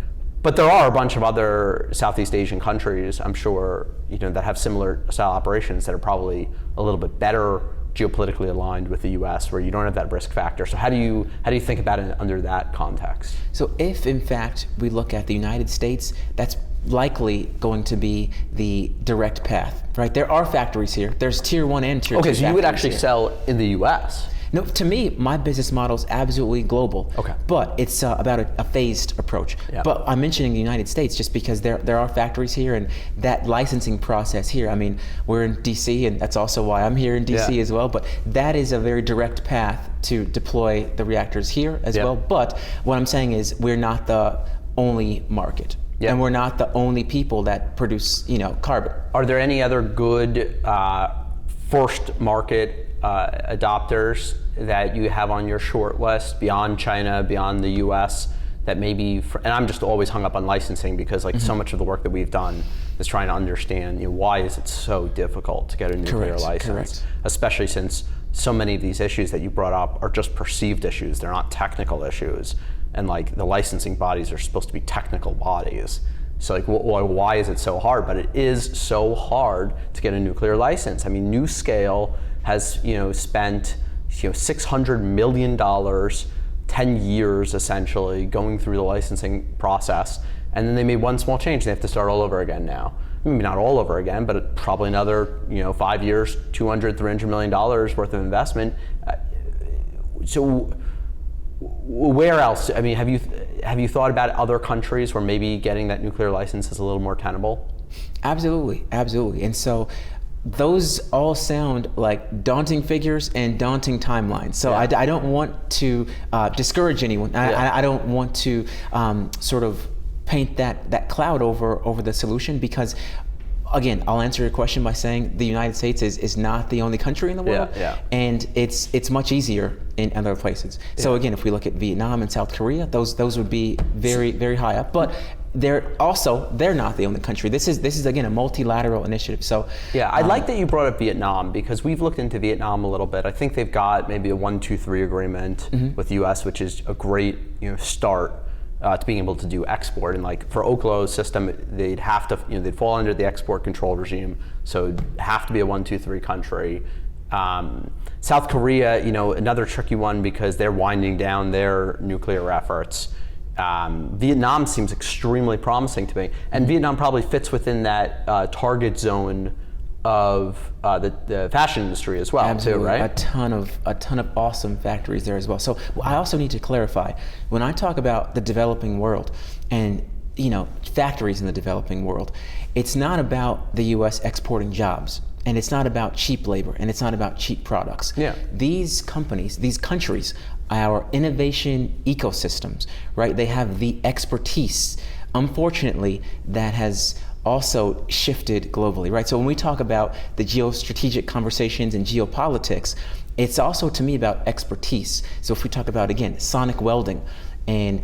But there are a bunch of other Southeast Asian countries, I'm sure, that have similar style operations that are probably a little bit better geopolitically aligned with the U.S., where you don't have that risk factor. So how do you think about it under that context? So if in fact we look at the United States, that's likely going to be the direct path, right? There are factories here. There's tier 1 and tier 2 Okay, factories so you would actually here. sell in the U.S. No, to me, my business model is absolutely global. Okay. But it's about a phased approach. Yeah. But I'm mentioning the United States just because there are factories here, and that licensing process here, I mean, we're in DC, and that's also why I'm here in DC as well, but that is a very direct path to deploy the reactors here as well. But what I'm saying is we're not the only market. Yeah. And we're not the only people that produce, carbon. Are there any other good first market adopters that you have on your short list beyond China, beyond the US, that maybe, and I'm just always hung up on licensing because so much of the work that we've done is trying to understand, why is it so difficult to get a nuclear license, especially since so many of these issues that you brought up are just perceived issues, they're not technical issues, and the licensing bodies are supposed to be technical bodies. So why is it so hard? But it is so hard to get a nuclear license. I mean, NuScale has spent $600 million, 10 years essentially, going through the licensing process, and then they made one small change. They have to start all over again now. Maybe not all over again, but probably another 5 years, $200-300 million worth of investment. So where else? I mean, have you thought about other countries where maybe getting that nuclear license is a little more tenable? Absolutely. And so those all sound like daunting figures and daunting timelines. So I don't want to discourage anyone. I don't want to sort of paint that cloud over the solution, because again, I'll answer your question by saying the United States is not the only country in the world, and it's much easier in other places. So again, if we look at Vietnam and South Korea, those would be very, very high up. But they're not the only country. This is again a multilateral initiative. So I like that you brought up Vietnam, because we've looked into Vietnam a little bit. I think they've got maybe a 1-2-3 agreement with the U.S., which is a great start to being able to do export. And for Oklo's system, they'd have to they'd fall under the export control regime, so it'd have to be a 1-2-3 country. South Korea, another tricky one because they're winding down their nuclear efforts. Vietnam seems extremely promising to me, and Vietnam probably fits within that target zone of the fashion industry as well. Absolutely. Too, right? A ton of awesome factories there as well. So I also need to clarify, when I talk about the developing world and factories in the developing world, it's not about the U.S. exporting jobs, and it's not about cheap labor, and it's not about cheap products. These companies, these countries, our innovation ecosystems, right? They have the expertise. Unfortunately, that has also shifted globally, right? So when we talk about the geostrategic conversations and geopolitics, it's also, to me, about expertise. So if we talk about, again, sonic welding and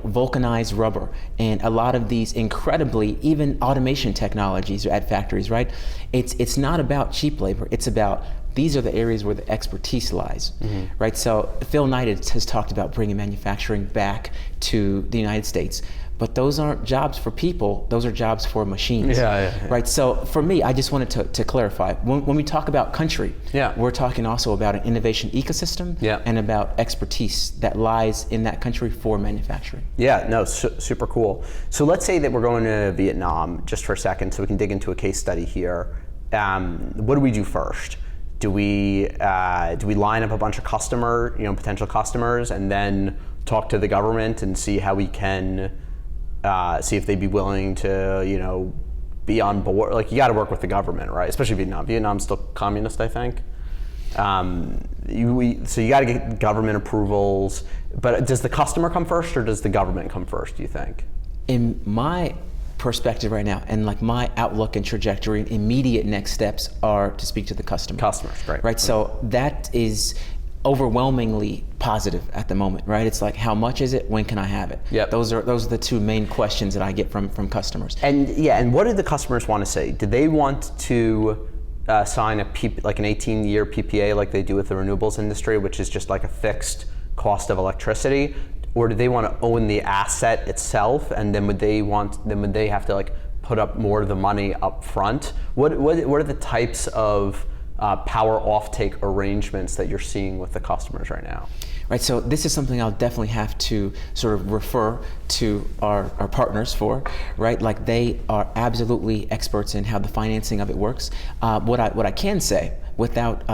vulcanized rubber and a lot of these incredibly, even automation technologies at factories, right? It's not about cheap labor. It's about, these are the areas where the expertise lies, right? So Phil Knight has talked about bringing manufacturing back to the United States. But those aren't jobs for people, those are jobs for machines. Right? So for me, I just wanted to clarify. When we talk about country, we're talking also about an innovation ecosystem and about expertise that lies in that country for manufacturing. Super cool. So let's say that we're going to Vietnam just for a second so we can dig into a case study here. What do we do first? Do we line up a bunch of potential customers, and then talk to the government and see how we can see if they'd be willing to, be on board? You got to work with the government, right? Especially Vietnam. Vietnam's still communist, I think. So you got to get government approvals. But does the customer come first, or does the government come first, do you think? In my perspective right now, and my outlook and trajectory, immediate next steps are to speak to the customer. Customers, great. Right, so that is overwhelmingly positive at the moment, right? It's like, how much is it? When can I have it? Yep. Those are the two main questions that I get from customers. And what do the customers want to say? Do they want to sign like an 18-year PPA like they do with the renewables industry, which is just like a fixed cost of electricity? Or do they want to own the asset itself, and then would they have to like put up more of the money up front? What are the types of power offtake arrangements that you're seeing with the customers right now? Right, so this is something I'll definitely have to sort of refer to our partners for, right? Like, they are absolutely experts in how the financing of it works. What I can say, without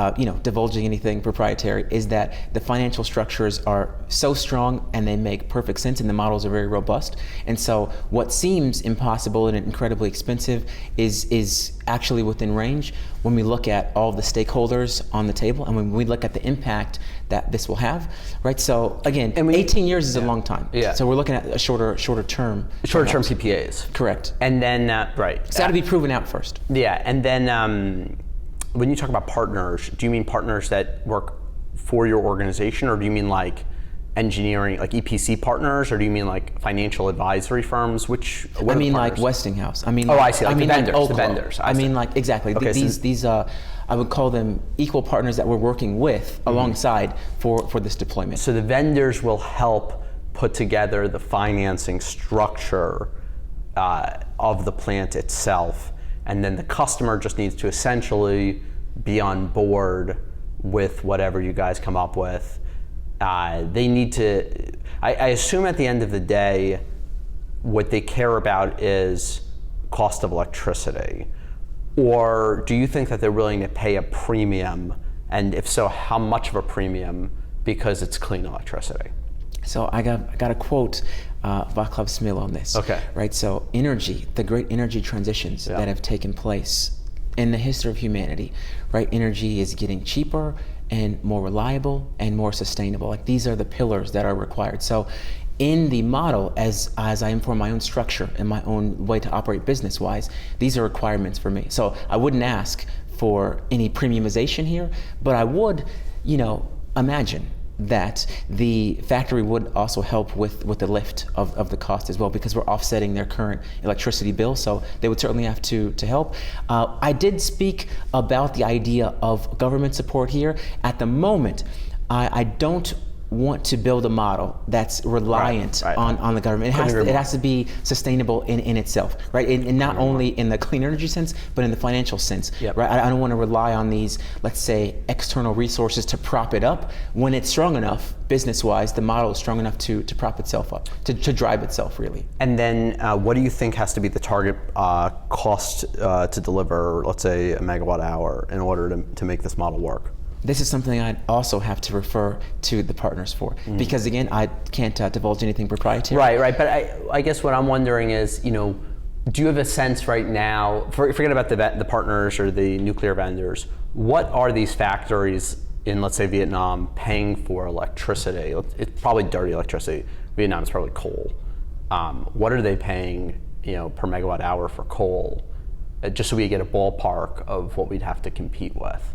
divulging anything proprietary, is that the financial structures are so strong and they make perfect sense, and the models are very robust. And so what seems impossible and incredibly expensive is actually within range when we look at all the stakeholders on the table and when we look at the impact that this will have, right? So again, 18 years is a long time. Yeah. So we're looking at a shorter term. Shorter term PPAs. Correct. And then, right. It's got to be proven out first. Yeah, and then when you talk about partners, do you mean partners that work for your organization, or do you mean like engineering, like EPC partners, or do you mean like financial advisory firms? I mean like Westinghouse. I mean, I see, like the vendors. Like the vendors. I mean, like, exactly. Okay, these I would call them equal partners that we're working with alongside for this deployment. So the vendors will help put together the financing structure of the plant itself, and then the customer just needs to essentially be on board with whatever you guys come up with. They need to, I assume at the end of the day, what they care about is cost of electricity. Or do you think that they're willing to pay a premium? And if so, how much of a premium, because it's clean electricity? So I got a quote Václav Smil on this. Okay. Right, so energy, the great energy transitions that have taken place in the history of humanity, right? Energy is getting cheaper and more reliable and more sustainable. Like, these are the pillars that are required. So in the model, as I inform my own structure and my own way to operate business-wise, these are requirements for me. So I wouldn't ask for any premiumization here, but I would, imagine that the factory would also help with the lift of the cost as well, because we're offsetting their current electricity bill, so they would certainly have to help. I did speak about the idea of government support here. At the moment, I don't want to build a model that's reliant on the government. It has to be sustainable in itself, right? And not only in the clean energy sense, but in the financial sense, right? I don't want to rely on these, let's say, external resources to prop it up. When it's strong enough, business-wise, the model is strong enough to prop itself up, to drive itself, really. And then what do you think has to be the target cost to deliver, let's say, a megawatt hour in order to make this model work? This is something I'd also have to refer to the partners for, because again, I can't divulge anything proprietary. Right. But I guess what I'm wondering is, do you have a sense right now? Forget about the partners or the nuclear vendors. What are these factories in, let's say, Vietnam paying for electricity? It's probably dirty electricity. Vietnam is probably coal. What are they paying, per megawatt hour for coal? Just so we get a ballpark of what we'd have to compete with.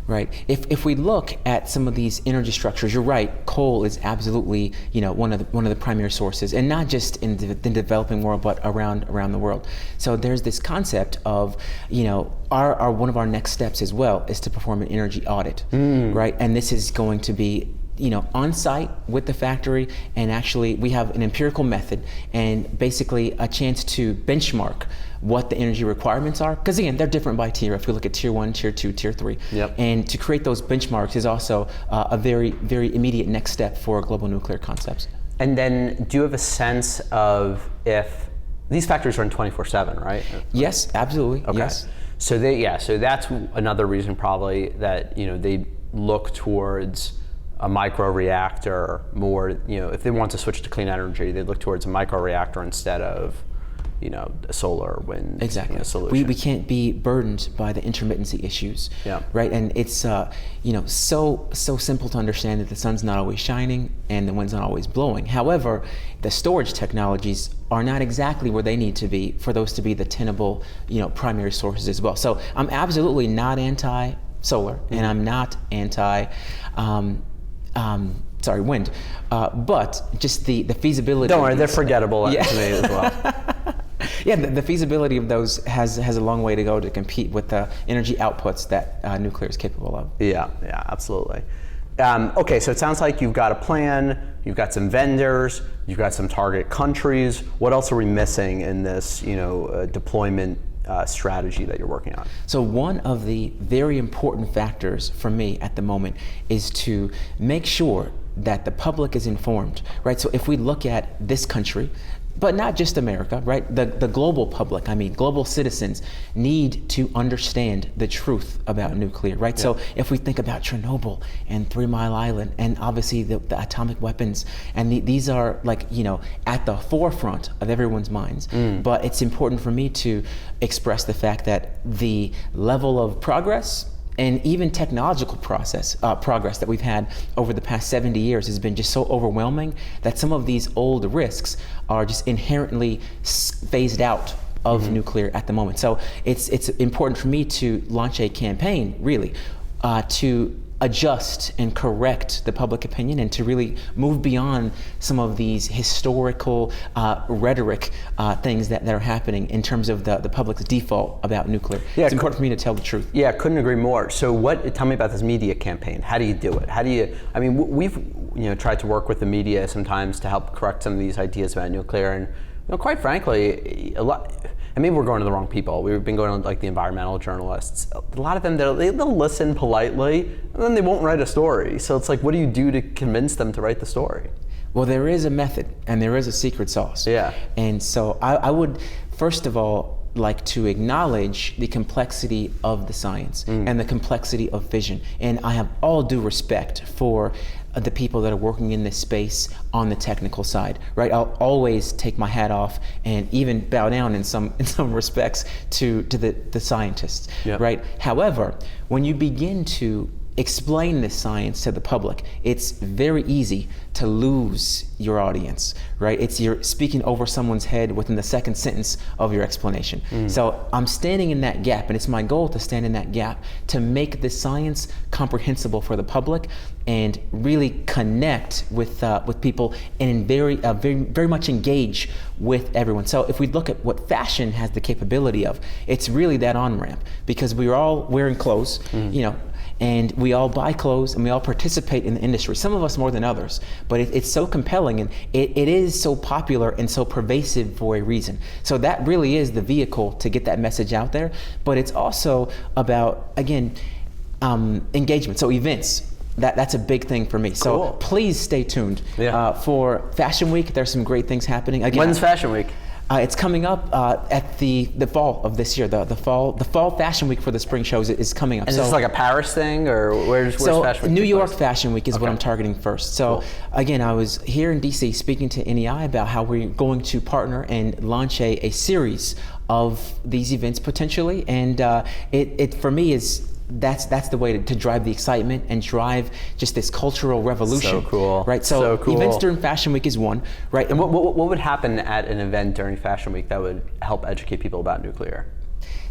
Right. If we look at some of these energy structures, you're right. Coal is absolutely, one of the primary sources, and not just in the developing world, but around the world. So there's this concept of, one of our next steps as well is to perform an energy audit, right? And this is going to be on site with the factory, and actually we have an empirical method and basically a chance to benchmark what the energy requirements are, because again, they're different by tier. If we look at tier 1, tier 2, tier 3, and to create those benchmarks is also a very, very immediate next step for global nuclear concepts. And then, do you have a sense of if these factories run 24/7, right? Yes, absolutely. Okay. Yes. So so that's another reason probably that they look towards a micro reactor more. If they want to switch to clean energy, they look towards a micro reactor instead of a solar, wind solution. We can't be burdened by the intermittency issues, right? And it's so simple to understand that the sun's not always shining and the wind's not always blowing. However, the storage technologies are not exactly where they need to be for those to be the tenable primary sources as well. So I'm absolutely not anti-solar, and I'm not anti wind, but just the feasibility. Don't worry, they're forgettable to me as well. Yeah, the feasibility of those has a long way to go to compete with the energy outputs that nuclear is capable of. Yeah, absolutely. Okay, so it sounds like you've got a plan, you've got some vendors, you've got some target countries. What else are we missing in this, deployment strategy that you're working on? So one of the very important factors for me at the moment is to make sure that the public is informed, right? So if we look at this country, but not just America, right? The global public, global citizens need to understand the truth about nuclear, right? Yeah. So if we think about Chernobyl and 3 Mile Island and obviously the atomic weapons, and these are at the forefront of everyone's minds. But it's important for me to express the fact that the level of progress and even technological progress that we've had over the past 70 years has been just so overwhelming that some of these old risks are just inherently phased out of nuclear at the moment. So it's important for me to launch a campaign, really, to adjust and correct the public opinion and to really move beyond some of these historical rhetoric things that are happening in terms of the public's default about nuclear. Yeah, it's important for me to tell the truth. Yeah, couldn't agree more. So tell me about this media campaign. How do you do it? We've tried to work with the media sometimes to help correct some of these ideas about nuclear, and quite frankly, and maybe we're going to the wrong people. We've been going to the environmental journalists. A lot of them, they'll listen politely, and then they won't write a story. So it's what do you do to convince them to write the story? Well, there is a method, and there is a secret sauce. Yeah. And so I would, first of all, like to acknowledge the complexity of the science and the complexity of vision. And I have all due respect for the people that are working in this space on the technical side, right? I'll always take my hat off and even bow down in some respects to the scientists, right? However, when you begin to explain this science to the public, it's very easy to lose your audience, right? You're speaking over someone's head within the second sentence of your explanation. So I'm standing in that gap, and it's my goal to stand in that gap to make the science comprehensible for the public and really connect with people and very much engage with everyone. So if we look at what fashion has the capability of, it's really that on-ramp, because we're all wearing clothes, and we all buy clothes and we all participate in the industry, some of us more than others, but it's so compelling and it is so popular and so pervasive for a reason. So that really is the vehicle to get that message out there, but it's also about, again, engagement, so events. That's a big thing for me. So cool. Please stay tuned for Fashion Week. There's some great things happening. Again, when's Fashion Week? It's coming up at the fall of this year. The fall Fashion Week for the spring shows is coming up. And is this a Paris thing, or where's Fashion Week? New York Fashion Week is what I'm targeting first. So cool. Again, I was here in DC speaking to NEI about how we're going to partner and launch a series of these events potentially, and it for me is. That's the way to drive the excitement and drive just this cultural revolution. So cool. Right? So cool. Events during Fashion Week is one, right? And what would happen at an event during Fashion Week that would help educate people about nuclear?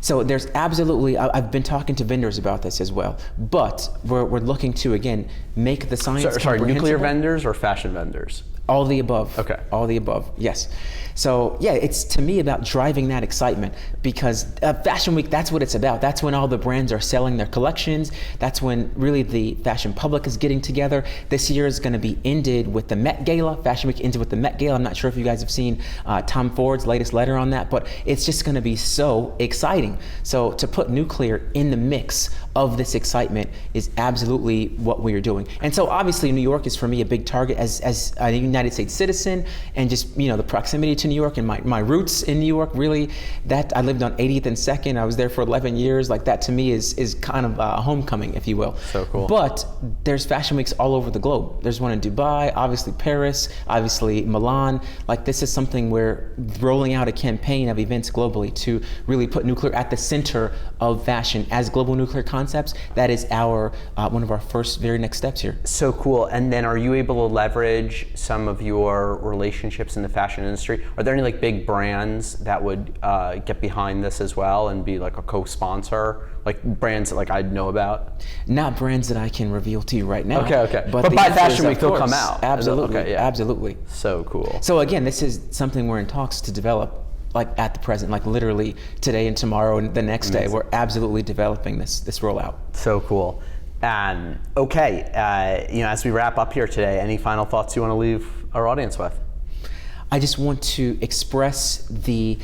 So there's absolutely, I've been talking to vendors about this as well, but we're looking to, again, make the science Sorry, nuclear vendors or fashion vendors? All the above. Okay. All the above, yes. So yeah, it's to me about driving that excitement, because Fashion Week, that's what it's about. That's when all the brands are selling their collections. That's when really the fashion public is getting together. This year is going to be ended with the Met Gala. Fashion Week ended with the Met Gala. I'm not sure if you guys have seen Tom Ford's latest letter on that, but it's just going to be so exciting. So to put nuclear in the mix of this excitement is absolutely what we are doing. And so obviously New York is for me a big target as a United States citizen, and just the proximity to New York and my roots in New York, really, that I lived on 80th and 2nd. I was there for 11 years. Like that to me is kind of a homecoming, if you will. So cool. But there's fashion weeks all over the globe. There's one in Dubai, obviously Paris, obviously Milan. Like this is something we're rolling out a campaign of events globally to really put nuclear at the center of fashion as global nuclear consciousness concepts, that is our one of our very next steps here. So cool. And then are you able to leverage some of your relationships in the fashion industry? Are there any like big brands that would get behind this as well and be like a co-sponsor? Like brands that like I'd know about? Not brands that I can reveal to you right now. Okay. But the by answer Fashion is, Week of they'll course. come out. Absolutely, Okay, yeah. absolutely. So cool. So again, this is something we're in talks to develop, like at the present, like literally today and tomorrow and the next day. We're absolutely developing this rollout. So cool. Okay, as we wrap up here today, any final thoughts you want to leave our audience with? I just want to express the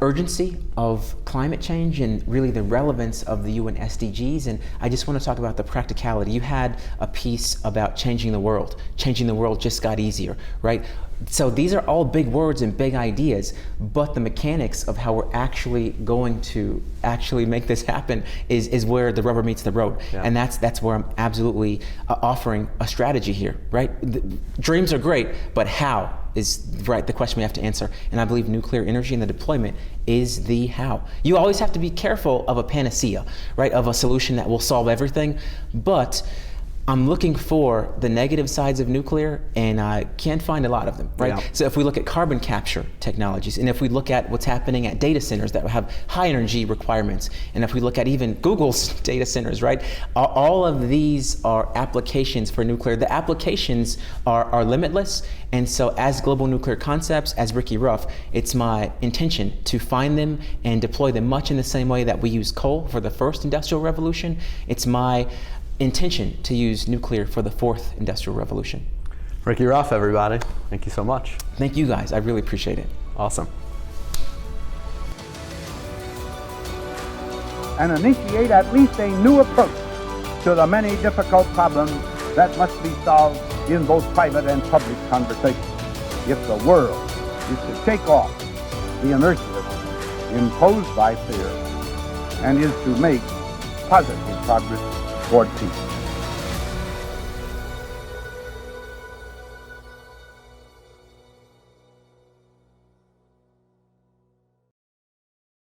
urgency of climate change and really the relevance of the UN SDGs, and I just want to talk about the practicality. You had a piece about changing the world. Changing the world just got easier, right? So these are all big words and big ideas, but the mechanics of how we're actually going to actually make this happen is where the rubber meets the road. Yeah. And that's where I'm absolutely offering a strategy here, right? Dreams are great, but how is the question we have to answer. And I believe nuclear energy and the deployment is the how. You always have to be careful of a panacea, right? Of a solution that will solve everything, but I'm looking for the negative sides of nuclear, and I can't find a lot of them, right? Yeah. So if we look at carbon capture technologies, and if we look at what's happening at data centers that have high energy requirements, and if we look at even Google's data centers, right? All of these are applications for nuclear. The applications are limitless, and so as global nuclear concepts, as Rickey Ruff, it's my intention to find them and deploy them much in the same way that we use coal for the first industrial revolution. It's my intention to use nuclear for the fourth industrial revolution. Rickey Ruff, everybody. Thank you so much. Thank you guys. I really appreciate it. Awesome. And initiate at least a new approach to the many difficult problems that must be solved in both private and public conversation if the world is to shake off the inertia imposed by fear and is to make positive progress toward peace.